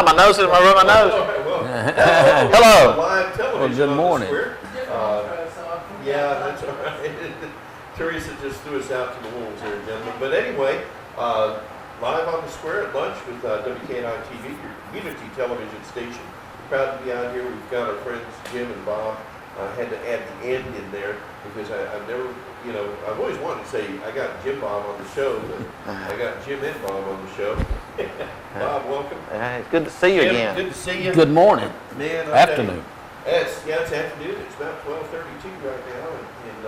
My nose is my rub my nose. Hello. Live television. Well, good morning. Yeah, that's all right. Teresa just threw us out to the wolves here, gentlemen. But anyway, live on the square at lunch with WKNI TV, your community television station. Proud to be out here. We've got our friends Jim and Bob. I had to add the end in there because I've never, I've always wanted to say I got Jim Bob on the show, but I got Jim and Bob on the show. Bob, welcome. It's good to see you Jim, again. good to see you. Good morning. Man, Afternoon. It's afternoon. It's about 12:32 right now, and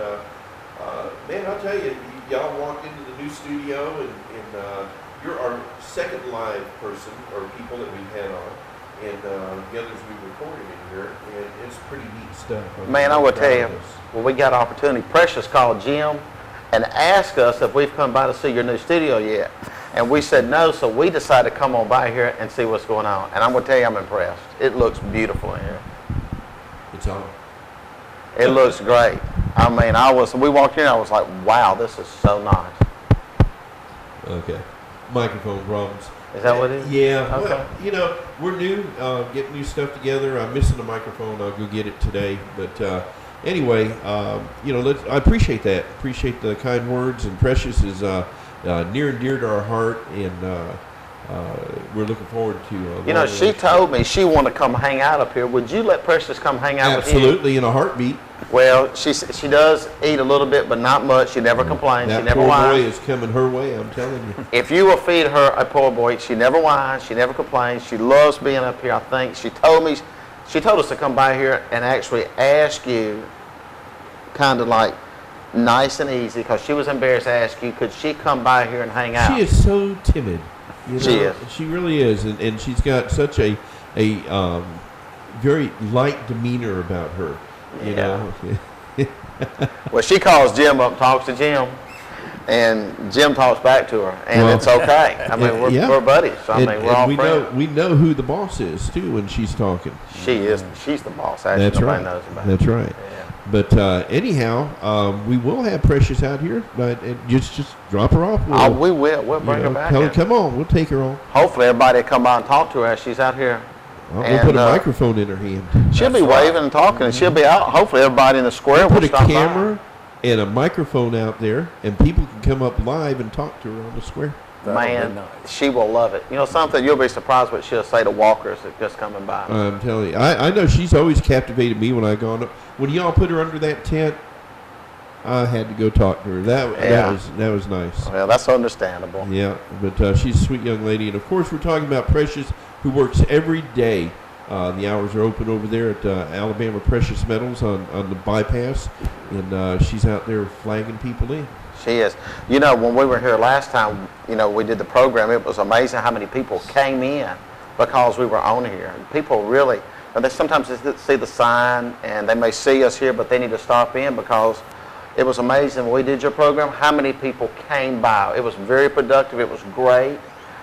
man, I'll tell you, y'all walked into the new studio, and you're our second live person or people that we've had on. And the others we recorded in here, and it's pretty neat stuff. Man, I will tell you, when we got opportunity, Precious called Jim and asked us if we've come by to see your new studio yet. And we said no, so we decided to come on by here and see what's going on. And I'm going to tell you, I'm impressed. It looks beautiful in here. It's on. It looks great. I mean, we walked in, I was like, wow, this is so nice. Okay. Microphone problems. Is that what it is? Yeah. Okay. Well, we're new, getting new stuff together. I'm missing a microphone. I'll go get it today. But anyway, I appreciate that. Appreciate the kind words. And Precious is near and dear to our heart. And we're looking forward to. She told me she wanted to come hang out up here. Would you let Precious come hang out with you? Absolutely, in a heartbeat. Well, she does eat a little bit, but not much. She never complains. She never poor whines. boy is coming her way, I'm telling you. If you will feed her a poor boy, she never whines. She never complains. She loves being up here, I think. She told us to come by here and actually ask you kind of like nice and easy because she was embarrassed to ask you, could she come by here and hang out? She is so timid. She is. She really is. And she's got such a very light demeanor about her. You know. Well, she calls Jim up, talks to Jim, and Jim talks back to her, and it's okay. I mean, we're buddies. So, we're all friends. We know who the boss is too when she's talking. She is. She's the boss. Actually, That's nobody right. knows about That's it. right. Yeah. But anyhow, we will have Precious out here, but just drop her off. We will. We'll bring her back. Tell her, come on, we'll take her on. Hopefully, everybody will come by and talk to her as she's out here. We'll put a microphone in her hand. She'll be waving and talking, and she'll be out. Hopefully, everybody in the square will stop by. Put a camera and a microphone out there, and people can come up live and talk to her on the square. Man, she will love it. You know something? You'll be surprised what she'll say to walkers that just coming by. I'm telling you, I know she's always captivated me when I gone up. When y'all put her under that tent, I had to go talk to her. That was nice. Well, that's understandable. Yeah, but she's a sweet young lady, and of course we're talking about Precious, who works every day. The hours are open over there at Alabama Precious Metals on the bypass, and she's out there flagging people in. She is. You know, when we were here last time, we did the program, it was amazing how many people came in because we were on here. People really, they sometimes see the sign and they may see us here, but they need to stop in because it was amazing when we did your program, how many people came by. It was very productive. It was great.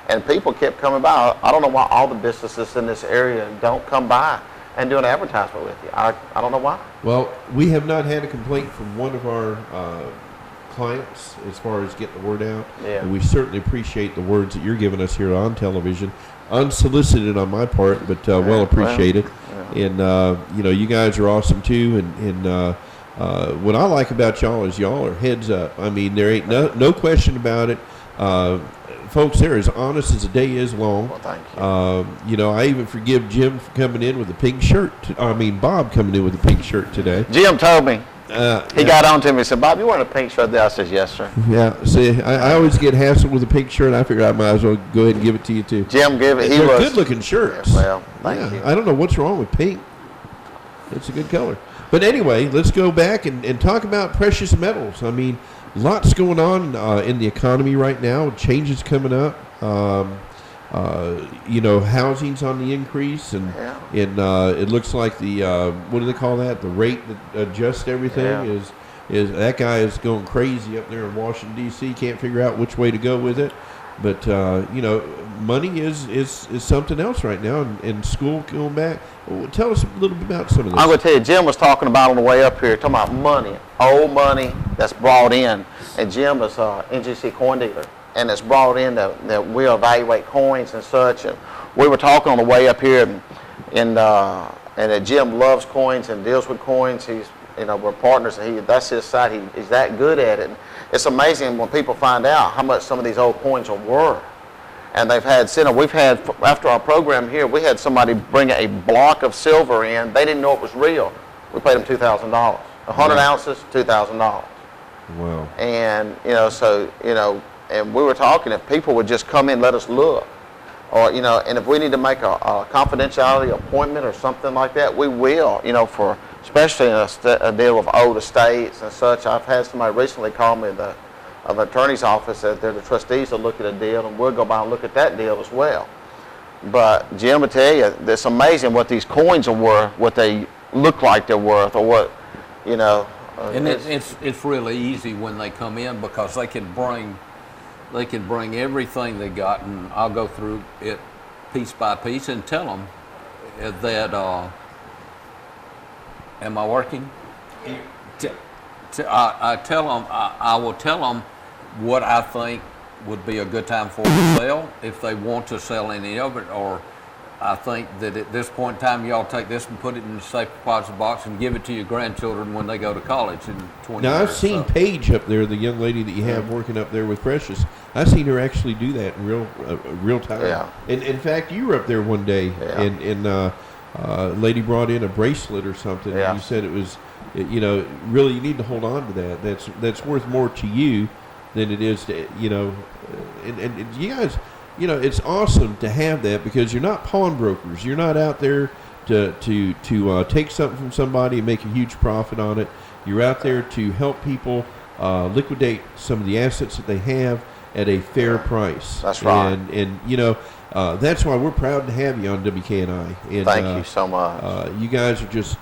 And people kept coming by. I don't know why all the businesses in this area don't come by and do an advertisement with you. I don't know why. Well, we have not had a complaint from one of our clients as far as getting the word out. Yeah. And we certainly appreciate the words that you're giving us here on television. Unsolicited on my part, but well appreciated. And, you guys are awesome too. And what I like about y'all is y'all are heads up. I mean, there ain't no question about it. Folks, they're as honest as the day is long. Well, thank you. I even forgive Jim for coming in with a pink shirt. Bob coming in with a pink shirt today. Jim told me. He got on to me and said, Bob, you wearing a pink shirt there? I said, yes, sir. Yeah, see, I always get hassled with a pink shirt. I figure I might as well go ahead and give it to you, too. Jim gave it. They're good-looking shirts. Yeah, well, thank you. I don't know what's wrong with pink. It's a good color. But anyway, let's go back and talk about precious metals. I mean, lots going on in the economy right now. Changes coming up. Housing's on the increase, and it looks like the what do they call that? The rate that adjusts everything is that guy is going crazy up there in Washington D.C. Can't figure out which way to go with it. But money is something else right now, and school going back. Well, tell us a little bit about some of this. I'm going to tell you, Jim was talking about on the way up here, talking about money, old money that's brought in, and Jim is a NGC coin dealer. and it's brought in that we evaluate coins and such. And we were talking on the way up here, and that Jim loves coins and deals with coins. He's, we're partners, and that's his side. He's that good at it. And it's amazing when people find out how much some of these old coins are worth. And we've had, after our program here, we had somebody bring a block of silver in. They didn't know it was real. We paid them $2,000. 100 ounces, $2,000. Wow. And, and we were talking, if people would just come in, let us look. Or, and if we need to make a confidentiality appointment or something like that, we will, for especially a deal with old estates and such. I've had somebody recently call me of an attorney's office that they're the trustees to look at a deal, and we'll go by and look at that deal as well. But Jim will tell you, it's amazing what these coins are worth, what they look like they're worth, or what, And it's really easy when they come in, because they can bring everything they got, and I'll go through it piece by piece and tell them that. Am I working? I tell them, I will tell them what I think would be a good time for them to sell, if they want to sell any of it, or I think that at this point in time, y'all take this and put it in the safe deposit box and give it to your grandchildren when they go to college in 20 Now, years. I've seen Paige up there, the young lady that you have working up there with Precious. I've seen her actually do that in real time. Yeah. And in fact, you were up there one day, and a lady brought in a bracelet or something, Yeah. and you said it was, really you need to hold on to that. That's worth more to you than it is to, and you guys, it's awesome to have that, because you're not pawnbrokers. You're not out there to take something from somebody and make a huge profit on it. You're out there to help people liquidate some of the assets that they have at a fair price. That's right. And that's why we're proud to have you on WKNI. And, thank you so much. you guys are just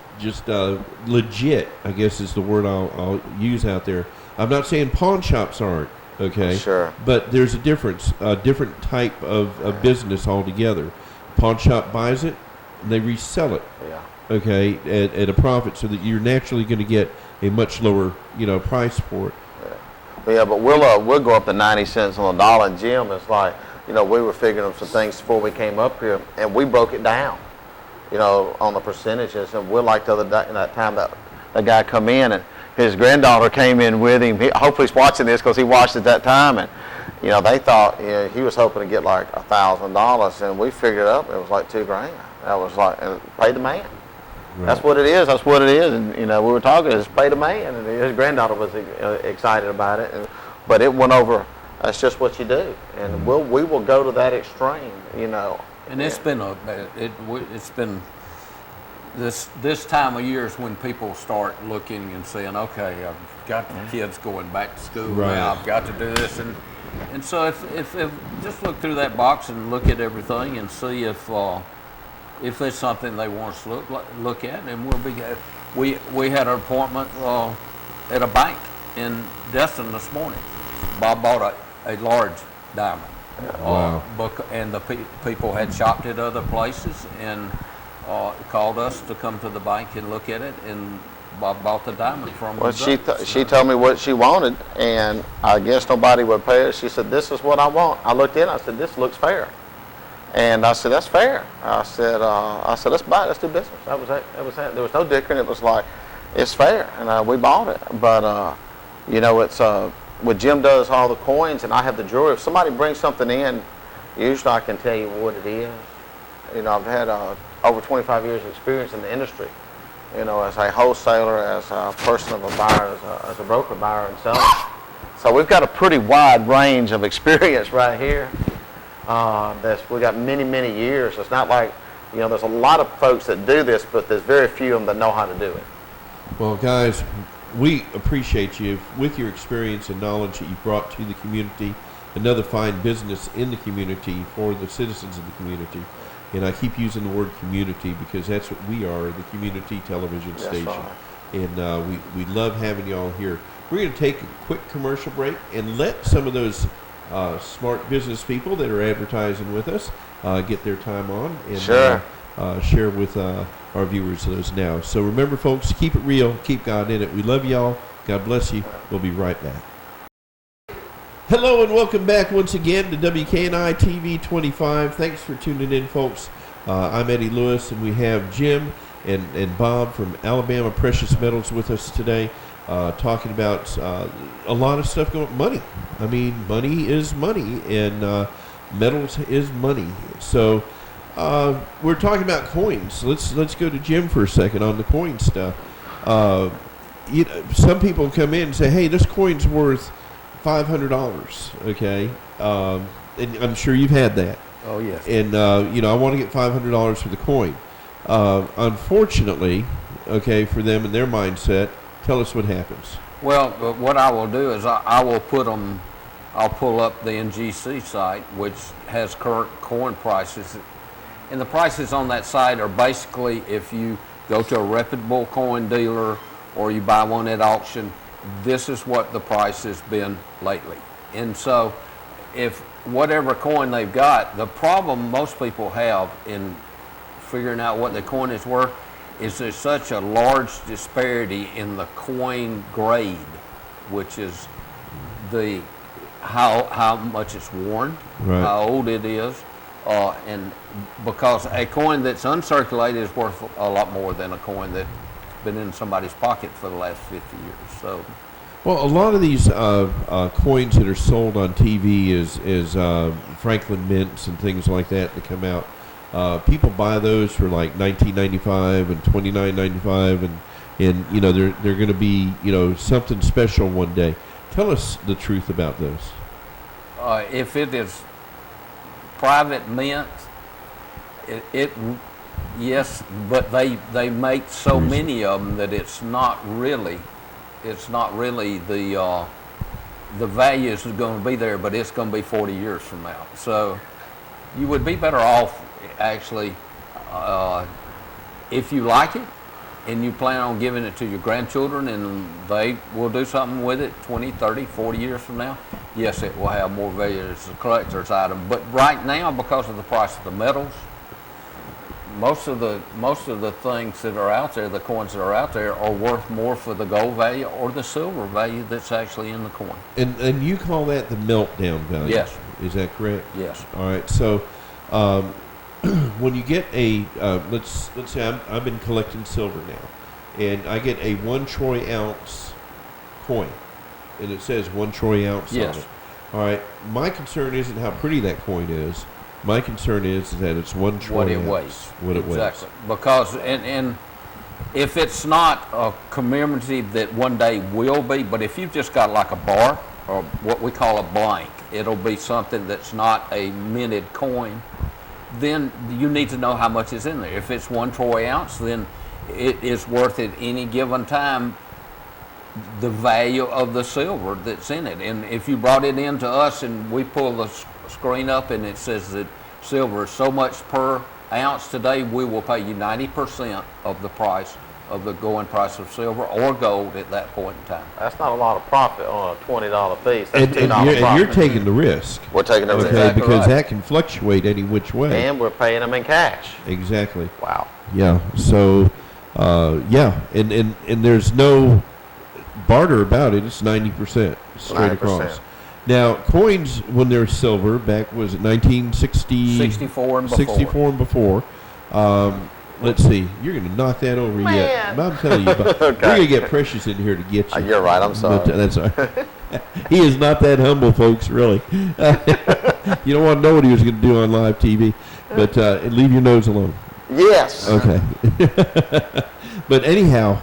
legit, I guess is the word I'll use out there. I'm not saying pawn shops aren't, okay? Sure. But there's a difference, a different type of business altogether. Pawn shop buys it, and they resell it, Yeah. okay, at a profit, so that you're naturally going to get a much lower, price for it. Yeah, but we'll go up to 90 cents on the dollar. And Jim is like, we were figuring some things before we came up here, and we broke it down, on the percentages. And we're like the other day, in that time that guy come in, and his granddaughter came in with him. Hopefully he's watching this, because he watched it that time, and they thought he was hoping to get like $1,000, and we figured it up. It was like $2,000. That was like, and pay the man. Right. That's what it is. That's what it is. And we were talking. It's pay the man, and his granddaughter was excited about it. But it went over. That's just what you do, and we will go to that extreme. And it's been it's been this time of year is when people start looking and saying, okay, I've got the kids going back to school now. I've got to do this, and so if just look through that box and look at everything and see if there's something they want us to look at, and we'll be. We had an appointment at a bank in Destin this morning. Bob bought a large diamond. Wow. And the people had shopped at other places and called us to come to the bank and look at it, and Bob bought the diamond from Well, us. she told me what she wanted, and I guess nobody would pay her. She said, "This is what I want." I looked in. I said, "This looks fair," and I said, "That's fair." I said, "Let's buy it. Let's do business." That was it. There was no dickering. It was like, it's fair, and we bought it. But it's what Jim does all the coins, and I have the jewelry. If somebody brings something in, usually I can tell you what it is. I've had over 25 years experience in the industry, as a wholesaler, as a person of a buyer, as a broker, buyer and seller. So we've got a pretty wide range of experience right here. We got many, many years. It's not like, there's a lot of folks that do this, but there's very few of them that know how to do it. Well, guys, we appreciate you with your experience and knowledge that you brought to the community, another fine business in the community for the citizens of the community. And I keep using the word community because that's what we are, the community television station. Right. And we love having y'all here. We're going to take a quick commercial break and let some of those smart business people that are advertising with us get their time on and share with our viewers those now. So remember, folks, keep it real, keep God in it. We love y'all. God bless you. We'll be right back. Hello and welcome back once again to WKNI TV 25. Thanks for tuning in, folks. I'm Eddie Lewis, and we have Jim and Bob from Alabama Precious Metals with us today, talking about a lot of stuff going. Money. I mean, money is money, and metals is money. So we're talking about coins. Let's go to Jim for a second on the coin stuff. Some people come in and say, "Hey, this coin's worth $500." Okay, and I'm sure you've had that. Oh, yes. And I want to get $500 for the coin. Unfortunately, okay, for them and their mindset, tell us what happens. Well, what I will do is I will I'll pull up the NGC site, which has current coin prices. And the prices on that site are basically, if you go to a reputable coin dealer or you buy one at auction, this is what the price has been lately. And so if whatever coin they've got, the problem most people have in figuring out what the coin is worth is there's such a large disparity in the coin grade, which is the how much it's worn, Right. how old it is, and because a coin that's uncirculated is worth a lot more than a coin that's been in somebody's pocket for the last 50 years. So, Well, a lot of these coins that are sold on TV is Franklin Mints and things like that come out. People buy those for like $19.95 and $29.95, and they're going to be something special one day. Tell us the truth about those. if it is private mint, yes, but they make so many of them that it's not really the value is going to be there, but it's going to be 40 years from now. So you would be better off actually if you like it and you plan on giving it to your grandchildren and they will do something with it 20, 30, 40 years from now. Yes, it will have more value as a collector's item. But right now, because of the price of the metals, most of the things that are out there, the coins that are out there, are worth more for the gold value or the silver value that's actually in the coin. And you call that the meltdown value? Yes. Is that correct? Yes. All right. So when you get a let's say I've been collecting silver now, and I get a 1 troy ounce coin, and it says 1 troy ounce Yes. on it. All right. My concern isn't how pretty that coin is. My concern is that it's 1 troy What it ounce. weighs. What it weighs. Exactly. Because, and if it's not a commemorative that one day will be, but if you've just got like a bar or what we call a blank, it'll be something that's not a minted coin, then you need to know how much is in there. If it's 1 troy ounce, then it is worth at any given time the value of the silver that's in it. And if you brought it in to us and we pull the screen up and it says that silver is so much per ounce today, we will pay you 90% of the price of the going price of silver or gold at that point in time. That's not a lot of profit on a $20 piece. That's And $2 profit. you're taking the risk. We're taking the Okay, risk. Exactly because right. that can fluctuate any which way. And we're paying them in cash. Exactly. Wow. Yeah. So, and there's no barter about it. It's 90% straight 90%. across. Now, coins when they're silver, back was it 1960? 64 and before. 64 and before. Let's see. You're going to knock that over yet. Man. I'm telling you, but we're going to get Precious in here to get you. You're right. I'm sorry. But, that's all right. He is not that humble, folks, really. You don't want to know what he was going to do on live TV, but leave your nose alone. Yes. Okay. But anyhow,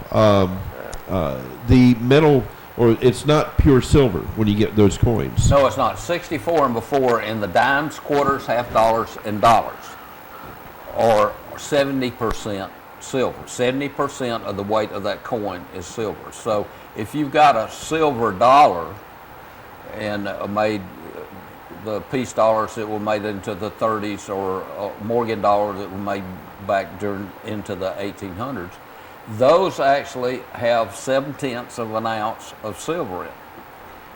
the metal, or it's not pure silver when you get those coins. No, it's not. 64 and before in the dimes, quarters, half dollars, and dollars are 70% silver. 70% of the weight of that coin is silver. So if you've got a silver dollar and made the peace dollars that were made into the 30s or Morgan dollars that were made back into the 1800s, those actually have 0.7 of an ounce of silver in it.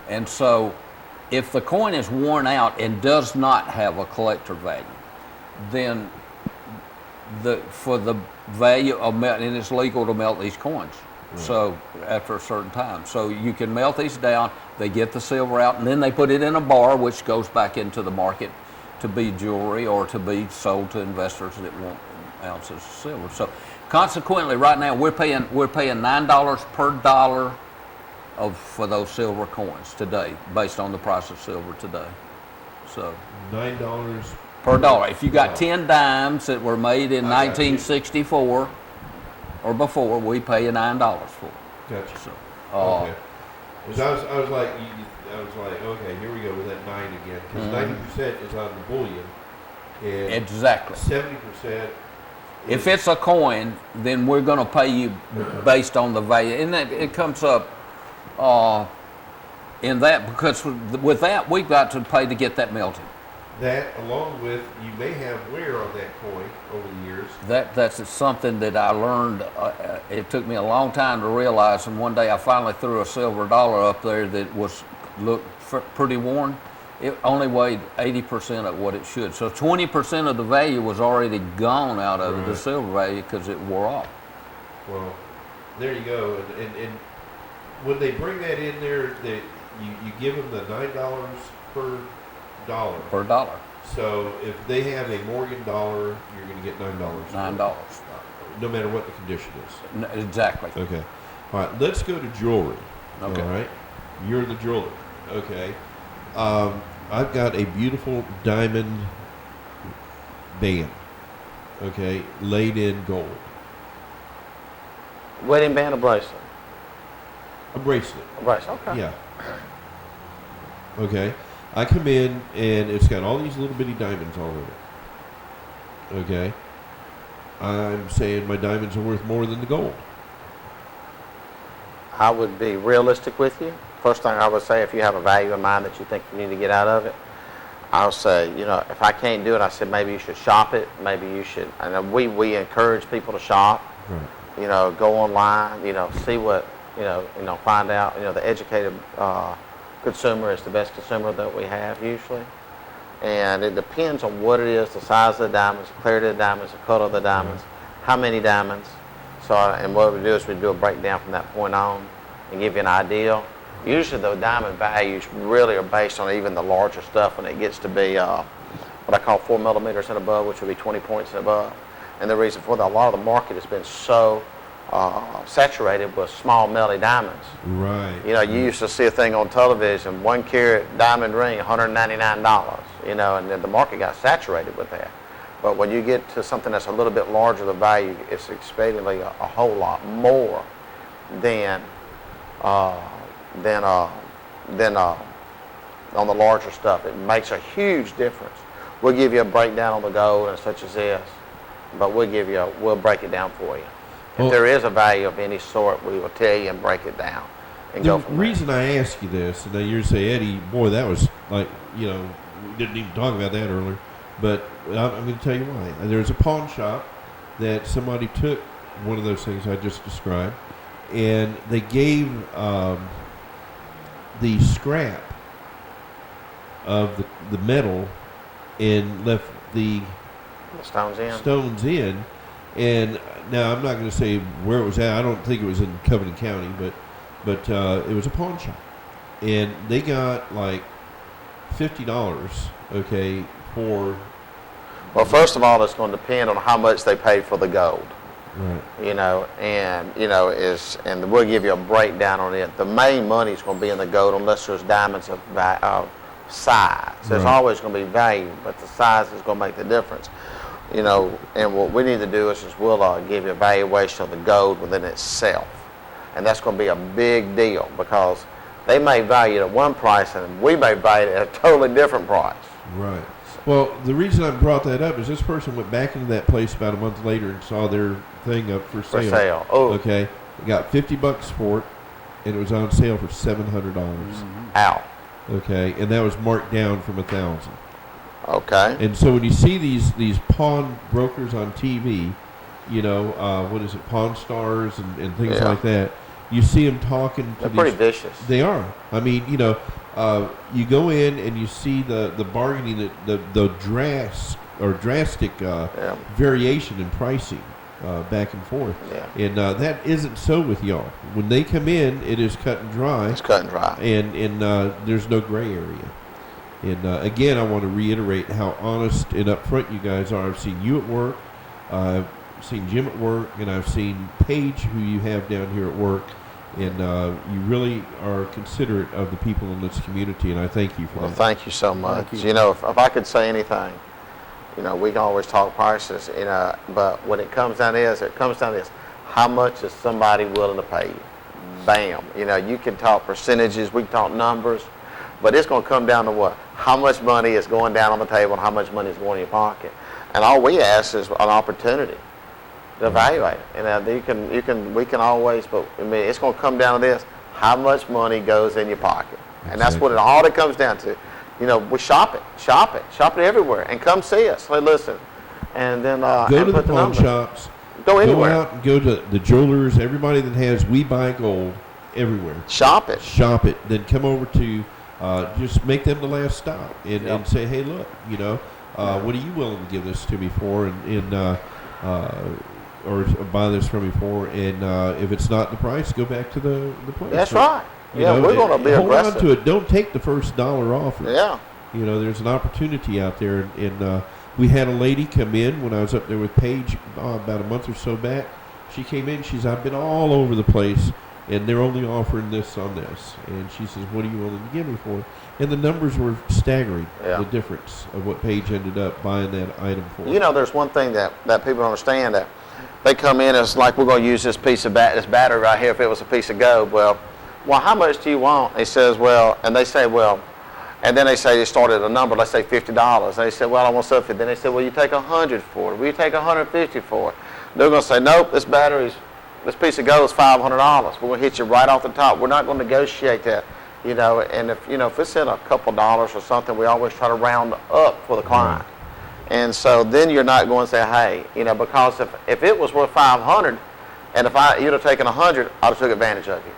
And so if the coin is worn out and does not have a collector value, then for the value of melting, and it's legal to melt these coins, So after a certain time, so you can melt these down. They get the silver out, and then they put it in a bar, which goes back into the market to be jewelry or to be sold to investors that want ounces of silver. So consequently, right now we're paying $9 per dollar for those silver coins today, based on the price of silver today. So $9 per dollar. If you got 10 dimes that were made in 1964 or before, we pay you $9 for it. Gotcha. So, Okay. 'Cause I was like, okay, here we go with that 9 again, because 90% is on the bullion, and exactly. 70%. If it's a coin, then we're going to pay you based on the value, and it comes up in that, because with that we've got to pay to get that melted. That, along with, you may have wear on that coin over the years. That's something that I learned. It took me a long time to realize, and one day I finally threw a silver dollar up there that looked pretty worn. It only weighed 80% of what it should. So 20% of the value was already gone out of it, the silver value, because it wore off. Well, there you go. And when they bring that in there, you give them the $9 per dollar. Per dollar. So if they have a Morgan dollar, you're going to get $9. $9. No matter what the condition is. Exactly. Okay. All right. Let's go to jewelry. Okay. All right. You're the jeweler. Okay. I've got a beautiful diamond band. Okay, laid in gold. Wedding band or bracelet? A bracelet. A bracelet, okay. Yeah. Okay. I come in and it's got all these little bitty diamonds all in it. Okay. I'm saying my diamonds are worth more than the gold. I would be realistic with you. First thing I would say, if you have a value in mind that you think you need to get out of it, I'll say, if I can't do it, I said maybe you should shop it. Maybe you should. And we encourage people to shop. Right. Go online. See what find out. The educated consumer is the best consumer that we have usually. And it depends on what it is, the size of the diamonds, the clarity of the diamonds, the color of the diamonds, how many diamonds. So, and what we do is we do a breakdown from that point on and give you an idea. Usually the diamond values really are based on even the larger stuff when it gets to be what I call 4 millimeters and above, which would be 20 points and above. And the reason for that, a lot of the market has been so saturated with small melty diamonds. Right. You used to see a thing on television, 1 carat diamond ring, $199, and then the market got saturated with that. But when you get to something that's a little bit larger, the value is expectedly a whole lot more than on the larger stuff. It makes a huge difference. We'll give you a breakdown on the gold and such as this, but we'll break it down for you. If there is a value of any sort, we will tell you and break it down and go from The reason I ask you this, and then you say, Eddie, boy, that was like, we didn't even talk about that earlier, but I'm going to tell you why. There's a pawn shop that somebody took one of those things I just described, and they gave the scrap of the metal and left the stones in. And now I'm not going to say where it was at. I don't think it was in Covenant County, but it was a pawn shop, and they got like $50. Okay, for. Well, first of all, it's going to depend on how much they paid for the gold. Right. And we'll give you a breakdown on it. The main money is going to be in the gold unless there's diamonds of size. There's always going to be value, but the size is going to make the difference. And what we need to do is we'll give you a valuation of the gold within itself. And that's going to be a big deal because they may value it at one price and we may value it at a totally different price. Right. Well, the reason I brought that up is this person went back into that place about a month later and saw their thing up for sale. For sale. Oh. Okay. They got $50 for it, and it was on sale for $700. Out. Okay, and that was marked down from $1,000. Okay. And so when you see these pawn brokers on TV, what is it, Pawn Stars and things like that, you see them talking to They're pretty vicious. They are. I mean, you go in and you see the bargaining, the drastic variation in pricing. back and forth. Yeah. And that isn't so with y'all. When they come in, it is cut and dry. It's cut and dry. And there's no gray area. And again, I want to reiterate how honest and upfront you guys are. I've seen you at work, I've seen Jim at work, and I've seen Paige, who you have down here at work. And you really are considerate of the people in this community, and I thank you for Well, that. thank you so much. Thank you. You know, if I could say anything, you know, we can always talk prices, you know, but when it comes down to this, how much is somebody willing to pay you? Bam. You know, you can talk percentages, we can talk numbers, but it's going to come down to what? How much money is going down on the table and how much money is going in your pocket. And all we ask is an opportunity to evaluate it. And we can always, but I mean, it's going to come down to this: how much money goes in your pocket, and that's what it comes down to. You know, we shop it everywhere, and come see us. Say, listen, and then Go and to the put pawn numbers. shops. Go anywhere. Go out and go to the jewelers, everybody that has We Buy Gold, everywhere. Shop it. Shop it. Then come over to, just make them the last stop and say, hey, look, you know, what are you willing to give this to me for? Or buy this from me for, and if it's not the price, go back to the place. That's But, right. you Yeah, know, we're going to be hold aggressive. on to it. Don't take the first dollar off. Yeah. You know, there's an opportunity out there, and we had a lady come in when I was up there with Paige about a month or so back. She came in. She's, I've been all over the place, and they're only offering this on this. And she says, what are you willing to give me for it? And the numbers were staggering, Yeah. the difference of what Paige ended up buying that item for. You know, there's one thing that people don't understand, that they come in, it's like, we're going to use this piece of this battery right here if it was a piece of gold. Well, how much do you want? He says, well, and they say, well, and then they say they started a number, let's say $50. They said, well, I want something. Then they said, well, you take $100 for it. Will you take $150 for it? They're going to say, nope, this piece of gold is $500. We're going to hit you right off the top. We're not going to negotiate that, you know. And if it's in a couple dollars or something, we always try to round up for the client. And so then you're not going to say, hey, you know, because if it was worth $500, and if you'd have taken $100, I'd have took advantage of you.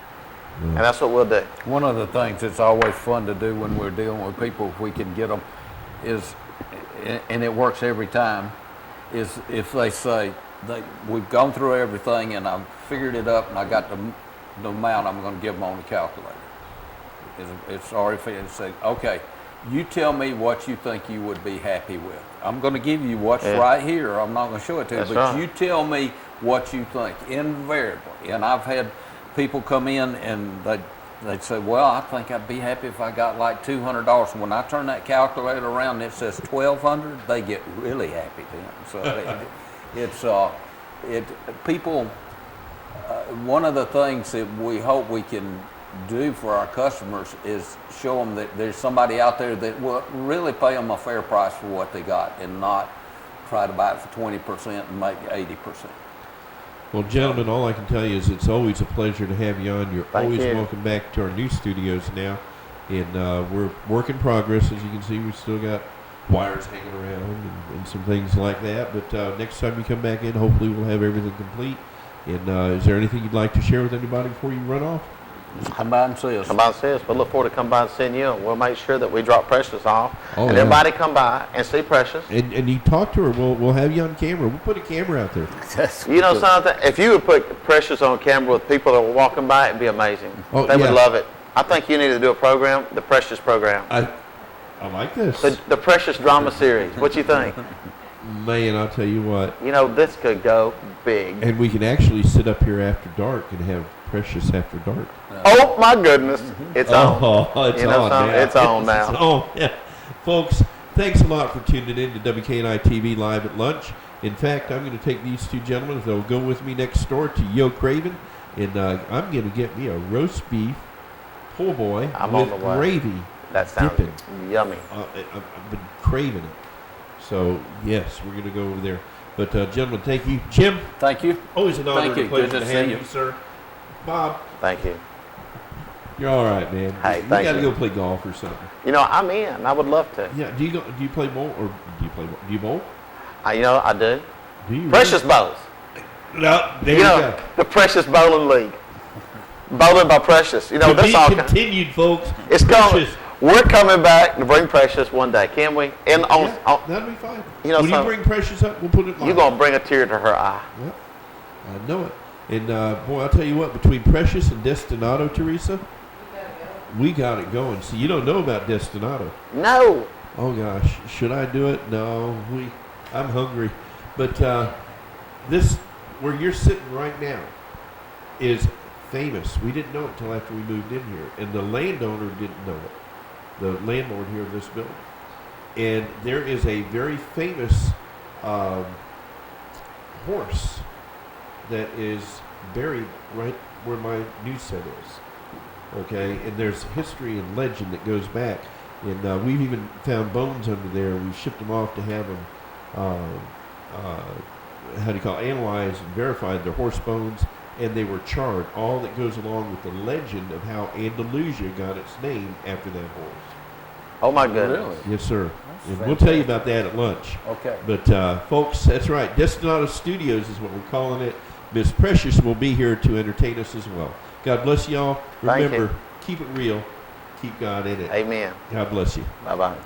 And that's what we'll do. One of the things that's always fun to do when we're dealing with people, if we can get them, is, and it works every time, is if they say, we've gone through everything and I've figured it up and I got the amount I'm going to give them on the calculator. It's already figured. It's say, okay, you tell me what you think you would be happy with. I'm going to give you what's right here. I'm not going to show it to you, That's but right. you tell me what you think, invariably. And I've had people come in and they'd say, well, I think I'd be happy if I got like $200. And when I turn that calculator around and it says $1,200, they get really happy then. So people, one of the things that we hope we can do for our customers is show them that there's somebody out there that will really pay them a fair price for what they got and not try to buy it for 20% and make 80%. Well, gentlemen, all I can tell you is it's always a pleasure to have you on. You're Thank always you. welcome back to our new studios now. And we're work in progress. As you can see, we've still got wires hanging around and some things like that. But next time you come back in, hopefully we'll have everything complete. And is there anything you'd like to share with anybody before you run off? Come by and see us. Come by and see us. We'll look forward to come by and seeing you. We'll make sure that we drop Precious off. Oh, and yeah. everybody come by and see Precious. And you talk to her. We'll have you on camera. We'll put a camera out there. You know something? If you would put Precious on camera with people that were walking by, it'd be amazing. Oh, They yeah. would love it. I think you need to do a program, the Precious program. I like this. The Precious drama series. What you think? Man, I'll tell you what. You know, this could go big. And we can actually sit up here after dark and have Precious After Dark. Oh my goodness. It's on. Oh, it's You know on something? now. It's on now. It's on. Yeah. Folks, thanks a lot for tuning in to WKNI TV Live at Lunch. In fact, I'm going to take these two gentlemen. They'll go with me next door to Yo Craven, and I'm going to get me a roast beef po' boy I'm with on the way. gravy. That sounds dipping. yummy. I've been craving it. So, yes, we're going to go over there. But, gentlemen, thank you. Jim, Thank you. always an honor Thank and a you. pleasure Good to to have see you, you. sir. Bob, Thank you. you're all right, man. Hey, we thank got to you. go play golf or something. You know, I'm in. I would love to. Yeah, do you play bowl or do you bowl? You know, I do. Do you? Precious Bowls. No, there You you know, go. the Precious Bowling League. Bowling by Precious. You know, To that's be all. continued, folks. It's coming. Precious. We're coming back to bring Precious one day, can we? And Yeah, that'll be fine. You know when you something? bring Precious up, we'll put it live. you're gonna bring a tear to her eye. Yep. I know it. And boy, I'll tell you what, between Precious and Destinado, Teresa, we got it going. So you don't know about Destinado. No. Oh gosh, should I do it? No, I'm hungry. But this, where you're sitting right now, is famous. We didn't know it until after we moved in here, and the landowner didn't know it. The landlord here of this building, and there is a very famous horse that is buried right where my news set is. Okay, and there's history and legend that goes back. And we've even found bones under there. We've shipped them off to have them, analyzed and verified. They're horse bones, and they were charred. All that goes along with the legend of how Andalusia got its name after that horse. Oh my goodness. Really? Yes, sir. That's And we'll tell you about that at lunch. Okay. But folks, that's right. Destinado Studios is what we're calling it. Miss Precious will be here to entertain us as well. God bless y'all. Thank you. Remember, keep it real. Keep God in it. Amen. God bless you. Bye-bye.